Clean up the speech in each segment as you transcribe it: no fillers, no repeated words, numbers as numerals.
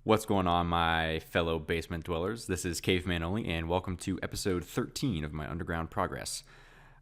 What's going on, my fellow basement dwellers? This is Caveman only, and welcome to episode 13 of my underground progress.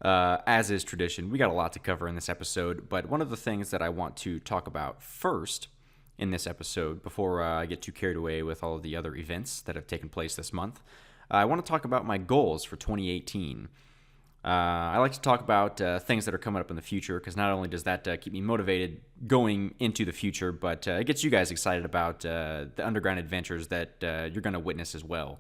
As is tradition, we got a lot to cover in this episode, but one of the things that I want to talk about first in this episode, before I get too carried away with all of the other events that have taken place this month, I want to talk about my goals for 2018. I like to talk about things that are coming up in the future, because not only does that keep me motivated going into the future, but it gets you guys excited about the underground adventures that you're going to witness as well.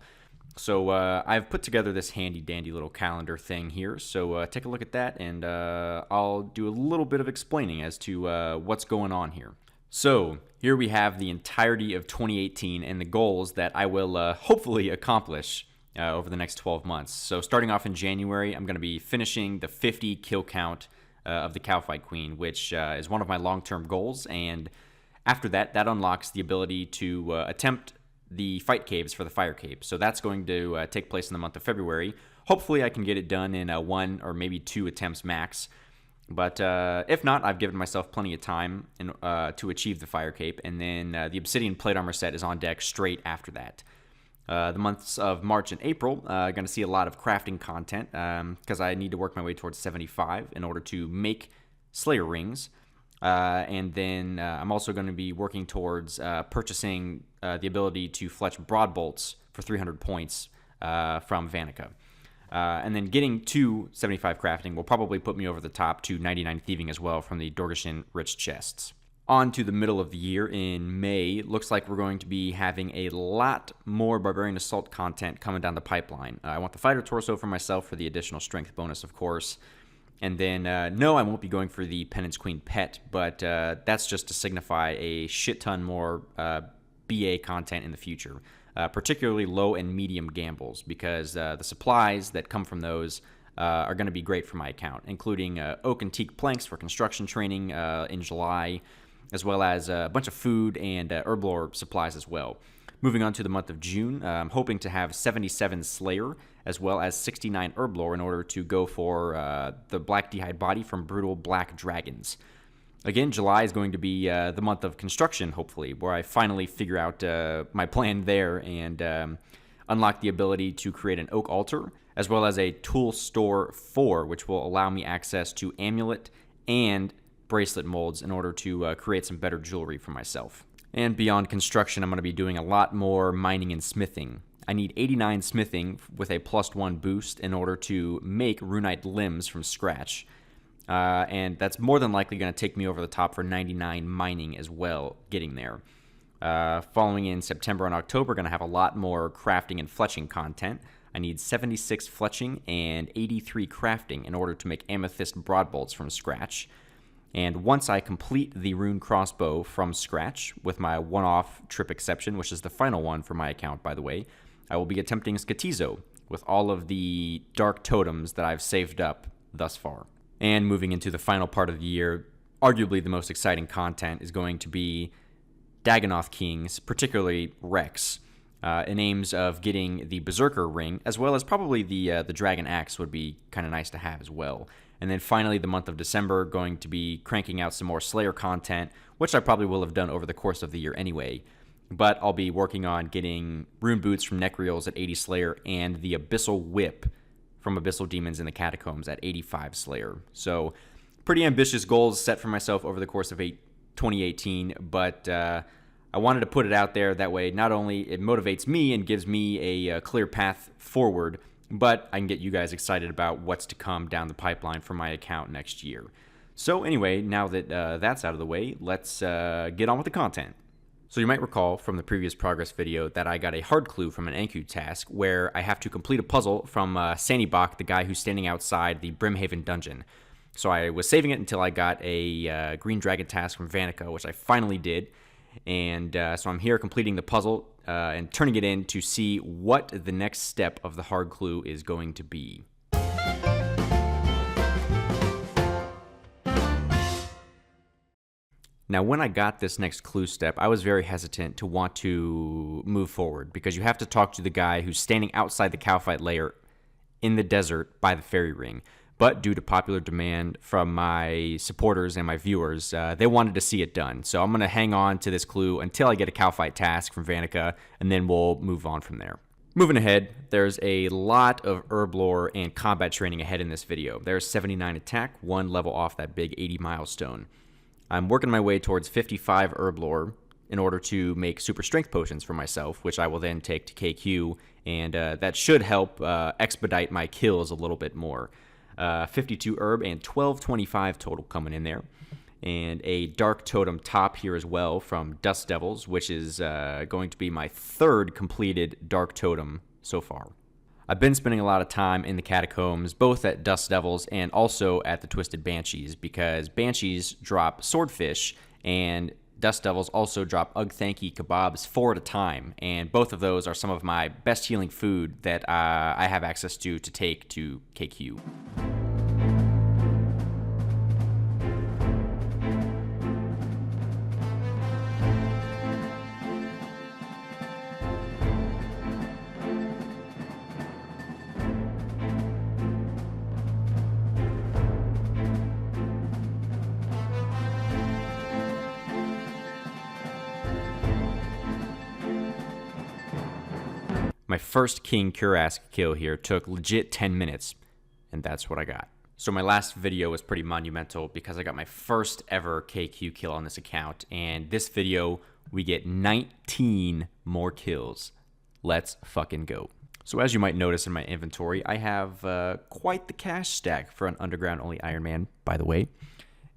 So I've put together this handy-dandy little calendar thing here, so take a look at that, and I'll do a little bit of explaining as to what's going on here. So here we have the entirety of 2018 and the goals that I will hopefully accomplish over the next 12 months. So starting off in January, I'm going to be finishing the 50 kill count of the Cow Fight Queen, which is one of my long-term goals. And after that, that unlocks the ability to attempt the fight caves for the fire cape. So that's going to take place in the month of February. Hopefully I can get it done in 1 or maybe 2 attempts max. But if not, I've given myself plenty of time to achieve the fire cape. And then the Obsidian Plate Armor set is on deck straight after that. The months of March and April are going to see a lot of crafting content because I need to work my way towards 75 in order to make Slayer rings. And then I'm also going to be working towards purchasing the ability to fletch broad bolts for 300 points from Vanica. And then getting to 75 crafting will probably put me over the top to 99 thieving as well from the Dorgeshin Rich Chests. On to the middle of the year in May, looks like we're going to be having a lot more Barbarian Assault content coming down the pipeline. I want the Fighter Torso for myself for the additional strength bonus, of course. And then, no, I won't be going for the Penance Queen pet, but that's just to signify a shit ton more BA content in the future, particularly low and medium gambles, because the supplies that come from those are going to be great for my account, including oak and teak planks for construction training in July, as well as a bunch of food and herblore supplies as well. Moving on to the month of June, I'm hoping to have 77 Slayer, as well as 69 herblore in order to go for the Black D'hide body from Brutal Black Dragons. Again, July is going to be the month of construction, hopefully, where I finally figure out my plan there and unlock the ability to create an oak altar, as well as a tool store 4, which will allow me access to amulet and bracelet molds in order to create some better jewelry for myself. And beyond construction, I'm going to be doing a lot more mining and smithing. I need 89 smithing with a +1 boost in order to make runite limbs from scratch. And that's more than likely going to take me over the top for 99 mining as well, getting there. Following in September and October, going to have a lot more crafting and fletching content. I need 76 fletching and 83 crafting in order to make amethyst broadbolts from scratch. And once I complete the rune crossbow from scratch with my one-off trip exception, which is the final one for my account, by the way, I will be attempting Skatizo with all of the dark totems that I've saved up thus far. And moving into the final part of the year, arguably the most exciting content is going to be Dagonoth Kings, particularly Rex, in aims of getting the Berserker ring, as well as probably the Dragon Axe would be kind of nice to have as well. And then finally, the month of December, going to be cranking out some more Slayer content, which I probably will have done over the course of the year anyway. But I'll be working on getting rune boots from Necreals at 80 Slayer and the Abyssal Whip from Abyssal Demons in the Catacombs at 85 Slayer. So pretty ambitious goals set for myself over the course of 2018, but I wanted to put it out there. That way, not only it motivates me and gives me a clear path forward, but I can get you guys excited about what's to come down the pipeline for my account next year. So anyway, now that that's out of the way, let's get on with the content. So you might recall from the previous progress video that I got a hard clue from an Anku task where I have to complete a puzzle from Sannybach, the guy who's standing outside the Brimhaven dungeon. So I was saving it until I got a Green Dragon task from Vanica, which I finally did. And so I'm here completing the puzzle and turning it in to see what the next step of the hard clue is going to be. Now, when I got this next clue step, I was very hesitant to want to move forward because you have to talk to the guy who's standing outside the cow fight lair in the desert by the fairy ring. But due to popular demand from my supporters and my viewers, they wanted to see it done. So I'm going to hang on to this clue until I get a cow fight task from Vanica, and then we'll move on from there. Moving ahead, there's a lot of herb lore and combat training ahead in this video. There's 79 attack, 1 level off that big 80 milestone. I'm working my way towards 55 herb lore in order to make super strength potions for myself, which I will then take to KQ, and that should help expedite my kills a little bit more. 52 herb and 1225 total coming in there. And a Dark Totem top here as well from Dust Devils, which is going to be my 3rd completed Dark Totem so far. I've been spending a lot of time in the catacombs, both at Dust Devils and also at the Twisted Banshees, because Banshees drop Swordfish, and Dust Devils also drop Ugthanki kebabs 4 at a time, and both of those are some of my best healing food that I have access to take to KQ. My first King Kurask kill here took legit 10 minutes, and that's what I got. So my last video was pretty monumental because I got my first ever KQ kill on this account, and this video, we get 19 more kills. Let's fucking go. So as you might notice in my inventory, I have quite the cash stack for an underground-only Ironman, by the way.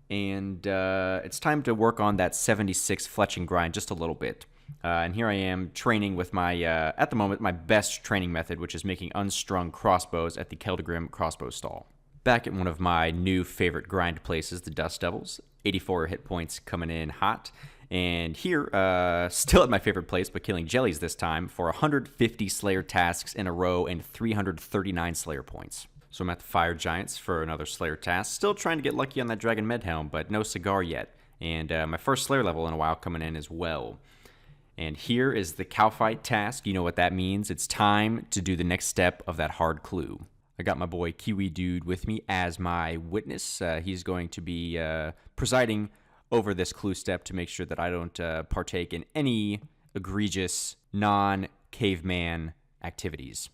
And it's time to work on that 76 fletching grind just a little bit. And here I am training with my, at the moment, my best training method, which is making unstrung crossbows at the Keldegrim crossbow stall. Back at one of my new favorite grind places, the Dust Devils. 84 hit points coming in hot. And here, still at my favorite place, but killing jellies this time, for 150 Slayer tasks in a row and 339 Slayer points. So I'm at the Fire Giants for another Slayer task. Still trying to get lucky on that Dragon Medhelm, but no cigar yet. And my first Slayer level in a while coming in as well. And here is the cow fight task. You know what that means. It's time to do the next step of that hard clue. I got my boy Kiwi Dude with me as my witness. He's going to be presiding over this clue step to make sure that I don't partake in any egregious non-caveman activities.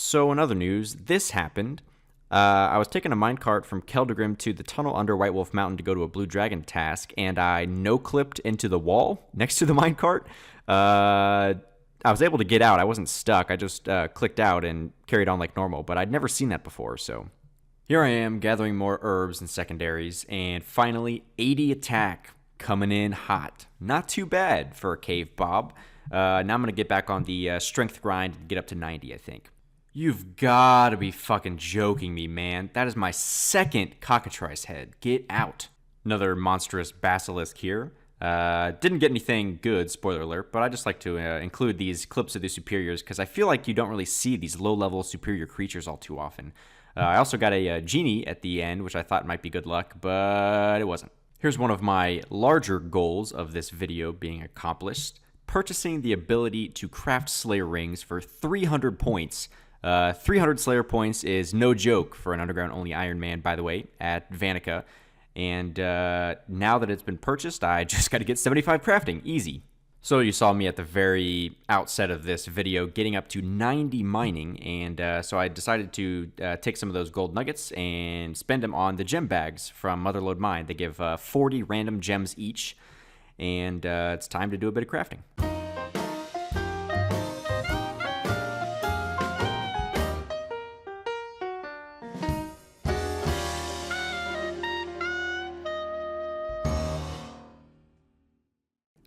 So in other news, this happened. I was taking a minecart from Keldegrim to the tunnel under White Wolf Mountain to go to a Blue Dragon task, and I no-clipped into the wall next to the minecart. I was able to get out. I wasn't stuck. I just clicked out and carried on like normal, but I'd never seen that before, so. Here I am gathering more herbs and secondaries, and finally 80 attack coming in hot. Not too bad for a cave Bob. Now I'm going to get back on the strength grind and get up to 90, I think. You've got to be fucking joking me, man. That is my second cockatrice head. Get out. Another monstrous basilisk here. Didn't get anything good, spoiler alert, but I just like to include these clips of the superiors because I feel like you don't really see these low-level superior creatures all too often. I also got a genie at the end, which I thought might be good luck, but it wasn't. Here's one of my larger goals of this video being accomplished. Purchasing the ability to craft Slayer rings for 300 points. 300 Slayer points is no joke for an underground-only Ironman, by the way, at Vanica. And now that it's been purchased, I just got to get 75 crafting. Easy. So you saw me at the very outset of this video getting up to 90 mining, and so I decided to take some of those gold nuggets and spend them on the gem bags from Motherlode Mine. They give 40 random gems each, and it's time to do a bit of crafting.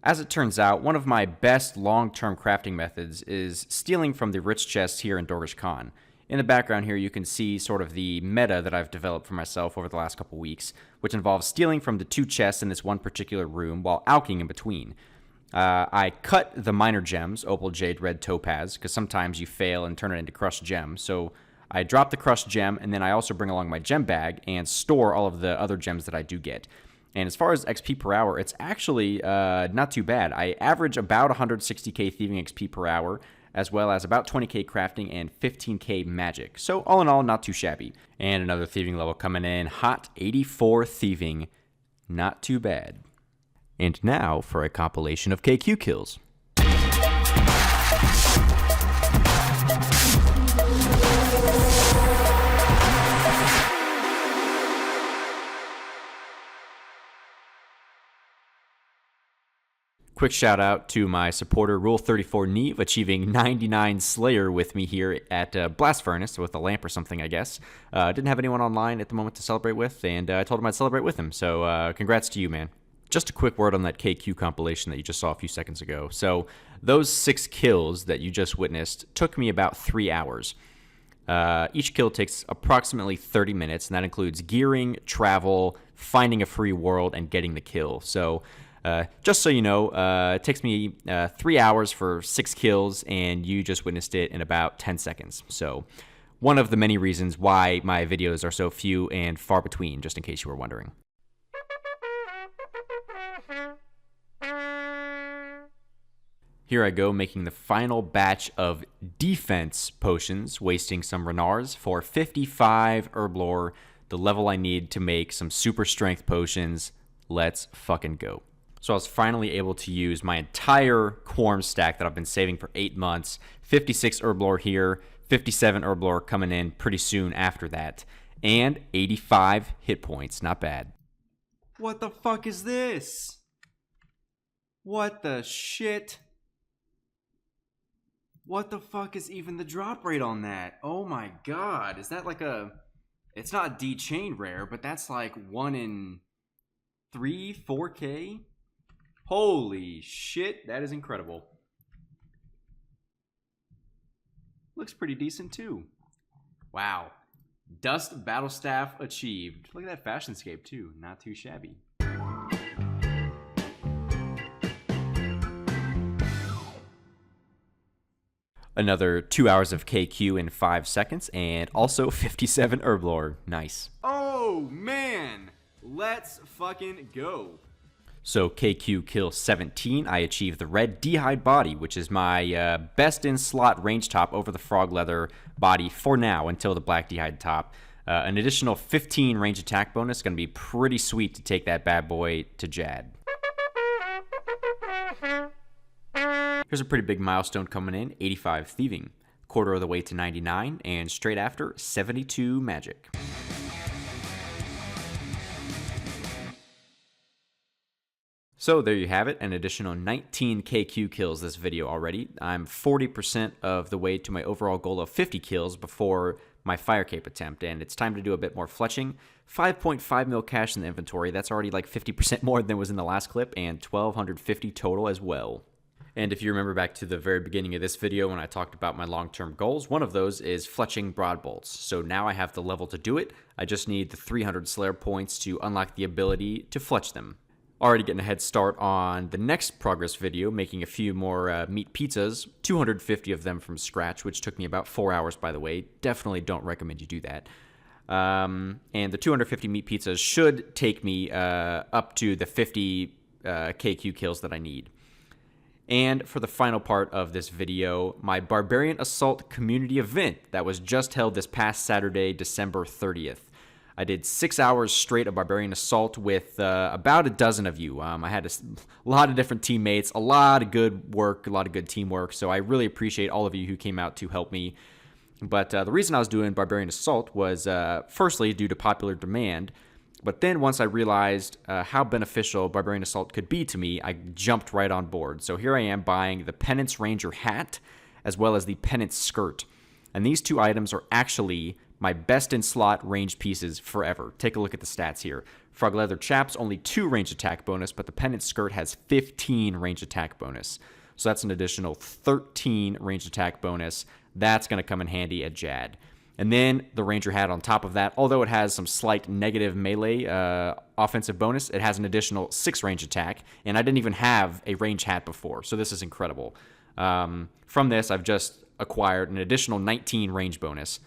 As it turns out, one of my best long-term crafting methods is stealing from the rich chests here in Dorgish Khan. in the background here, you can see sort of the meta that I've developed for myself over the last couple weeks, which involves stealing from the 2 chests in this one particular room while alching in between. I cut the minor gems, opal, jade, red, topaz, because sometimes you fail and turn it into crushed gem. So I drop the crushed gem, and then I also bring along my gem bag and store all of the other gems that I do get. And as far as XP per hour, it's actually not too bad. I average about 160k thieving XP per hour, as well as about 20k crafting and 15k magic. So all in all, not too shabby. And another thieving level coming in hot, 84 thieving. Not too bad. And now for a compilation of KQ kills. Quick shout out to my supporter Rule 34 Neve, achieving 99 Slayer with me here at Blast Furnace with a lamp or something, I guess. Didn't have anyone online at the moment to celebrate with, and I told him I'd celebrate with him. So congrats to you, man. Just a quick word on that KQ compilation that you just saw a few seconds ago. So those 6 kills that you just witnessed took me about 3 hours. Each kill takes approximately 30 minutes, and that includes gearing, travel, finding a free world, and getting the kill. So just so you know, it takes me 3 hours for 6 kills, and you just witnessed it in about 10 seconds. So one of the many reasons why my videos are so few and far between, just in case you were wondering. Here I go, making the final batch of defense potions, wasting some Renars for 55 herb lore, the level I need to make some super strength potions. Let's fucking go. So I was finally able to use my entire Quorum stack that I've been saving for 8 months. 56 herb lore here, 57 herb lore coming in pretty soon after that, and 85 hit points. Not bad. What the fuck is this? What the shit? What the fuck is even the drop rate on that? Oh my god. Is that like a... It's not a D-chain rare, but that's like 1 in 3, 4K? Holy shit, that is incredible. Looks pretty decent too. Wow. Dust Battle Staff achieved. Look at that fashion scape too. Not too shabby. Another 2 hours of KQ in 5 seconds, and also 57 herb lore. Nice. Oh man, let's fucking go. So KQ kill 17, I achieved the red D'hide body, which is my best in slot range top over the frog leather body for now until the black D'hide top. An additional 15 range attack bonus, going to be pretty sweet to take that bad boy to Jad. Here's a pretty big milestone coming in, 85 thieving, quarter of the way to 99, and straight after, 72 magic. So there you have it, an additional 19 KQ kills this video already. I'm 40% of the way to my overall goal of 50 kills before my fire cape attempt, and it's time to do a bit more fletching. 5.5 mil cash in the inventory, that's already like 50% more than was in the last clip, and 1,250 total as well. And if you remember back to the very beginning of this video when I talked about my long-term goals, one of those is fletching broad bolts. So now I have the level to do it. I just need the 300 Slayer points to unlock the ability to fletch them. Already getting a head start on the next progress video, making a few more meat pizzas, 250 of them from scratch, which took me about 4 hours, by the way. Definitely don't recommend you do that. And the 250 meat pizzas should take me up to the 50 KQ kills that I need. And for the final part of this video, my Barbarian Assault community event that was just held this past Saturday, December 30th. I did 6 hours straight of Barbarian Assault with about a dozen of you. I had a lot of different teammates, a lot of good work, a lot of good teamwork, so I really appreciate all of you who came out to help me. But the reason I was doing Barbarian Assault was firstly due to popular demand, but then once I realized how beneficial Barbarian Assault could be to me, I jumped right on board. So here I am buying the Penance Ranger hat as well as the Penance skirt. And these two items are actually my best in slot range pieces forever. Take a look at the stats here. Frog Leather Chaps, only 2 range attack bonus, but the Penance skirt has 15 range attack bonus. So that's an additional 13 range attack bonus. That's going to come in handy at Jad. And then the Ranger hat on top of that, although it has some slight negative melee offensive bonus, it has an additional 6 range attack, and I didn't even have a range hat before, so this is incredible. From this, I've just acquired an additional 19 range bonus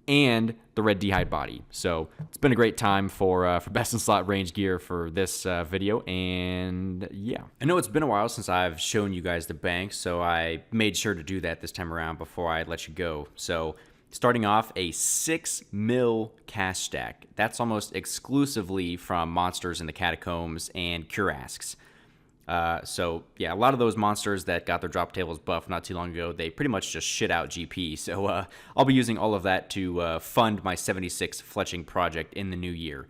and the red d'hide body. So it's been a great time for best in slot range gear for this video, and yeah. I know it's been a while since I've shown you guys the bank, so I made sure to do that this time around before I let you go. So starting off, a 6 mil cast stack. That's almost exclusively from monsters in the catacombs and Curasks. So yeah, a lot of those monsters that got their drop tables buffed not too long ago, they pretty much just shit out GP. So I'll be using all of that to fund my 76 fletching project in the new year.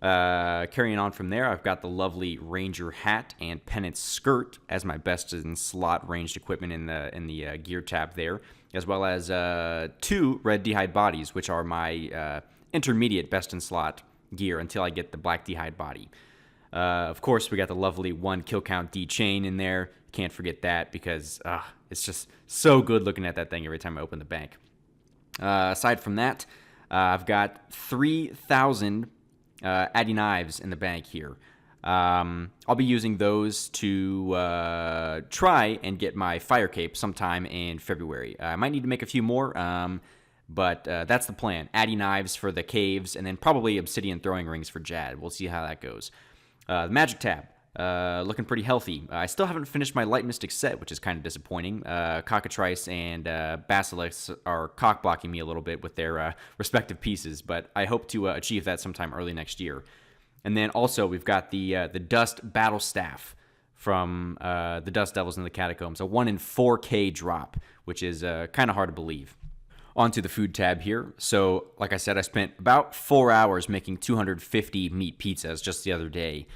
Carrying on from there, I've got the lovely Ranger hat and pennant skirt as my best in slot ranged equipment in the gear tab there, as well as 2 red d'hide bodies, which are my intermediate best in slot gear until I get the black d'hide body. Of course, we got the lovely 1 kill count D chain in there. Can't forget that because it's just so good looking at that thing every time I open the bank. Aside from that, I've got 3,000 Addy knives in the bank here. I'll be using those to try and get my fire cape sometime in February. I might need to make a few more, but that's the plan. Addy knives for the caves, and then probably obsidian throwing rings for Jad. We'll see how that goes. The magic tab, looking pretty healthy. I still haven't finished my light mystic set, which is kind of disappointing. Cockatrice and Basilisk are cock blocking me a little bit with their respective pieces, but I hope to achieve that sometime early next year. And then also we've got the Dust Battle Staff from the Dust Devils in the Catacombs, a 1 in 4K drop, which is kind of hard to believe. Onto the food tab here. So, like I said, I spent about 4 hours making 250 meat pizzas just the other day.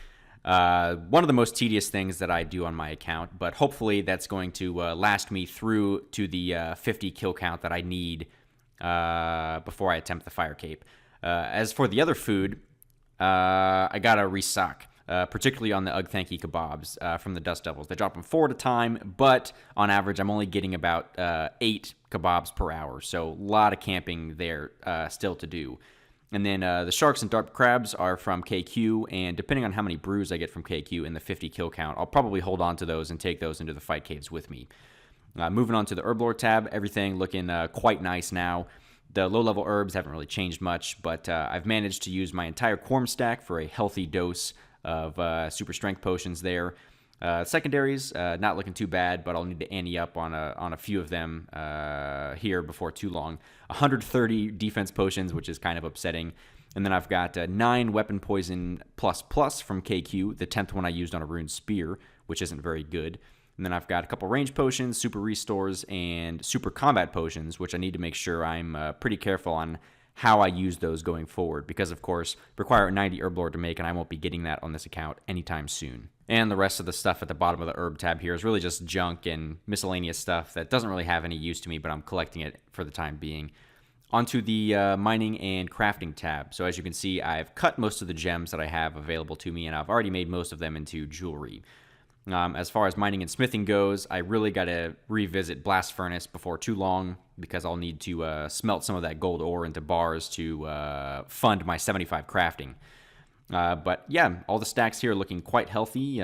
One of the most tedious things that I do on my account, but hopefully that's going to last me through to the 50 kill count that I need before I attempt the fire cape. As for the other food, I gotta restock. Particularly on the Ugh Thanky kebabs from the Dust Devils. They drop them 4 at a time, but on average, I'm only getting about 8 kebabs per hour, so a lot of camping there still to do. And then the sharks and dark crabs are from KQ, and depending on how many brews I get from KQ in the 50 kill count, I'll probably hold on to those and take those into the fight caves with me. Moving on to the herb lore tab, everything looking quite nice now. The low-level herbs haven't really changed much, but I've managed to use my entire Quorum stack for a healthy dose of super strength potions there. Secondaries, not looking too bad, but I'll need to ante up on a few of them here before too long. 130 defense potions, which is kind of upsetting. And then I've got 9 weapon poison plus from KQ, the 10th one I used on a rune spear, which isn't very good. And then I've got a couple range potions, super restores, and super combat potions, which I need to make sure I'm pretty careful on how I use those going forward, because of course require a 90 herb lore to make, and I won't be getting that on this account anytime soon. And the rest of the stuff at the bottom of the herb tab here is really just junk and miscellaneous stuff that doesn't really have any use to me, but I'm collecting it for the time being. Onto the mining and crafting tab. So as you can see, I've cut most of the gems that I have available to me, and I've already made most of them into jewelry. As far as mining and smithing goes, I really got to revisit Blast Furnace before too long, because I'll need to smelt some of that gold ore into bars to fund my 75 crafting. But yeah, all the stacks here are looking quite healthy.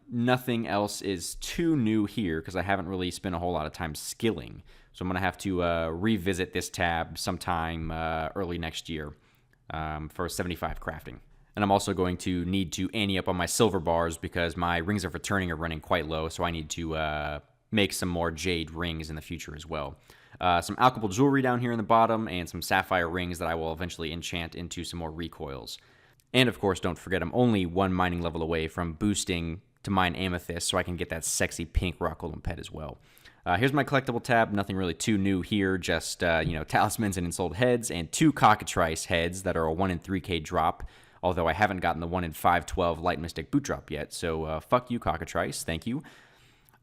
Nothing else is too new here, because I haven't really spent a whole lot of time skilling. So I'm going to have to revisit this tab sometime early next year for 75 crafting. And I'm also going to need to ante up on my silver bars, because my rings of returning are running quite low, so I need to make some more jade rings in the future as well. Some alchemical jewelry down here in the bottom, and some sapphire rings that I will eventually enchant into some more recoils. And of course, don't forget, I'm only 1 mining level away from boosting to mine amethyst, so I can get that sexy pink rock golem pet as well. Here's my collectible tab. Nothing really too new here, just talismans and ensouled heads, and 2 cockatrice heads that are a 1 in 3k drop. Although I haven't gotten the 1 in 512 light mystic boot drop yet, so fuck you, cockatrice. Thank you.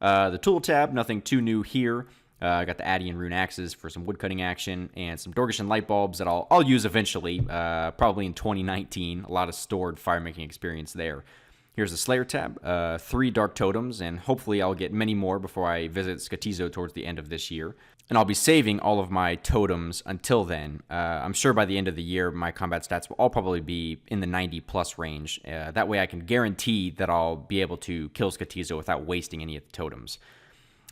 The tool tab, nothing too new here. I got the Addy and rune axes for some woodcutting action, and some Dorgishan light bulbs that I'll use eventually, probably in 2019. A lot of stored fire making experience there. Here's the Slayer tab, 3 Dark Totems, and hopefully I'll get many more before I visit Skotizo towards the end of this year. And I'll be saving all of my totems until then. I'm sure by the end of the year, my combat stats will all probably be in the 90 plus range. That way I can guarantee that I'll be able to kill Skotizo without wasting any of the totems.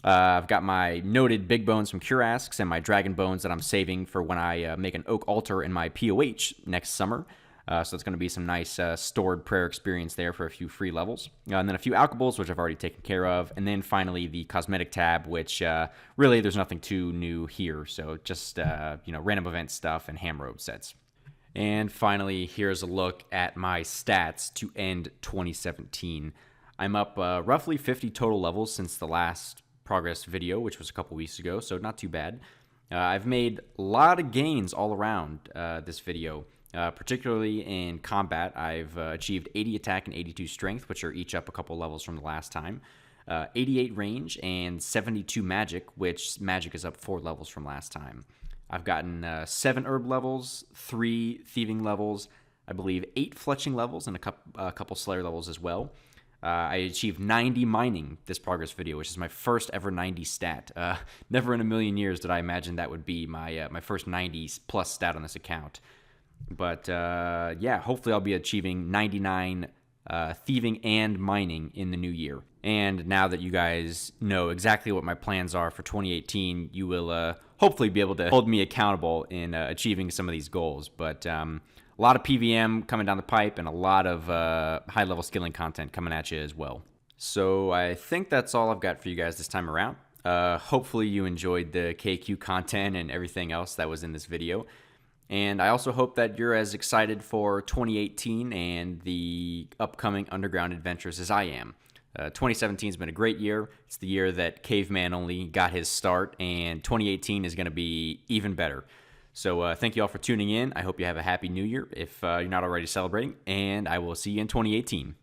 I've got my noted big bones from Curasks and my dragon bones that I'm saving for when I make an oak altar in my POH next summer. So it's going to be some nice stored prayer experience there for a few free levels. And then a few alchables, which I've already taken care of. And then finally the cosmetic tab, which really there's nothing too new here. So just, random event stuff and ham robe sets. And finally, here's a look at my stats to end 2017. I'm up roughly 50 total levels since the last progress video, which was a couple weeks ago, so not too bad. I've made a lot of gains all around this video, particularly in combat. I've achieved 80 attack and 82 strength, which are each up a couple levels from the last time. 88 range and 72 magic, which magic is up 4 levels from last time. I've gotten 7 herb levels, 3 thieving levels, I believe 8 fletching levels, and a couple slayer levels as well. I achieved 90 mining this progress video, which is my first ever 90 stat. Never in a million years did I imagine that would be my first 90 plus stat on this account. But hopefully I'll be achieving 99 thieving and mining in the new year. And now that you guys know exactly what my plans are for 2018, you will hopefully be able to hold me accountable in achieving some of these goals. But a lot of PVM coming down the pipe and a lot of high-level skilling content coming at you as well. So I think that's all I've got for you guys this time around. Hopefully you enjoyed the KQ content and everything else that was in this video. And I also hope that you're as excited for 2018 and the upcoming underground adventures as I am. 2017 has been a great year. It's the year that Caveman only got his start, and 2018 is going to be even better. So thank you all for tuning in. I hope you have a happy new year if you're not already celebrating, and I will see you in 2018.